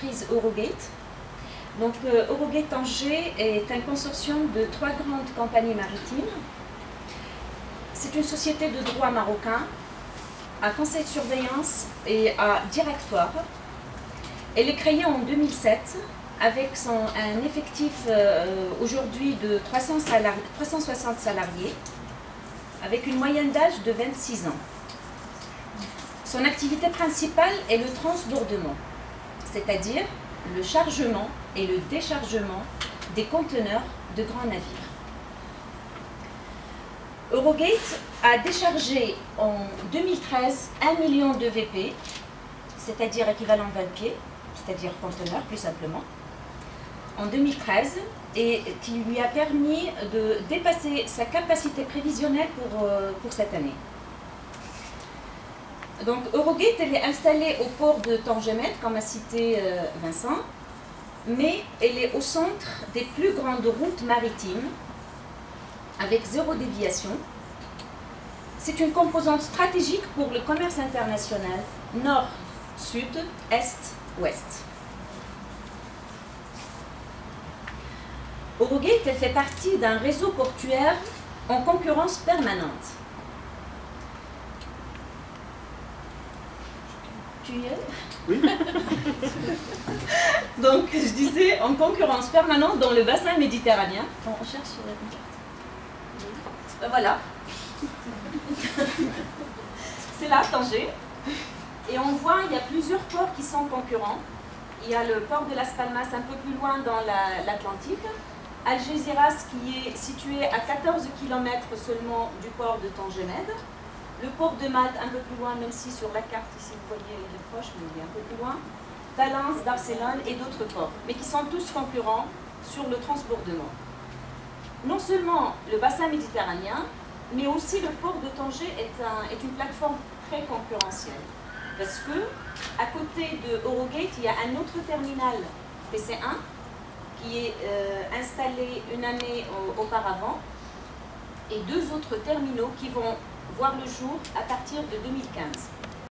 l'entreprise Eurogate. Donc Eurogate Tanger est un consortium de 3 grandes compagnies maritimes. C'est une société de droit marocain, à conseil de surveillance et à directoire. Elle est créée en 2007 avec un effectif aujourd'hui de 360 salariés, avec une moyenne d'âge de 26 ans. Son activité principale est le transbordement, c'est-à-dire le chargement et le déchargement des conteneurs de grands navires. Eurogate a déchargé en 2013 1 million de VP, c'est-à-dire équivalent 20 pieds, c'est-à-dire conteneurs plus simplement, en 2013, et qui lui a permis de dépasser sa capacité prévisionnelle pour cette année. Donc Eurogate, elle est installée au port de Tanger-Med, comme a cité Vincent, mais elle est au centre des plus grandes routes maritimes, avec 0 déviation. C'est une composante stratégique pour le commerce international nord, sud, est, ouest. Eurogate, elle fait partie d'un réseau portuaire en concurrence permanente. Tu y es? Oui. Donc, je disais, en concurrence permanente dans le bassin méditerranéen. Bon, on cherche sur la carte. Voilà. C'est là, Tanger. Et on voit, il y a plusieurs ports qui sont concurrents. Il y a le port de Las Palmas un peu plus loin dans l'Atlantique. Algeciras qui est situé à 14 km seulement du port de Tanger-Med. Le port de Malte un peu plus loin, même si sur la carte ici vous voyez il est proche, mais il est un peu plus loin. Valence, Barcelone et d'autres ports, mais qui sont tous concurrents sur le transbordement. Non seulement le bassin méditerranéen, mais aussi le port de Tanger est une plateforme très concurrentielle. Parce que, à côté de Eurogate, il y a un autre terminal PC1 qui est installé une année auparavant, et 2 autres terminaux qui vont voir le jour à partir de 2015.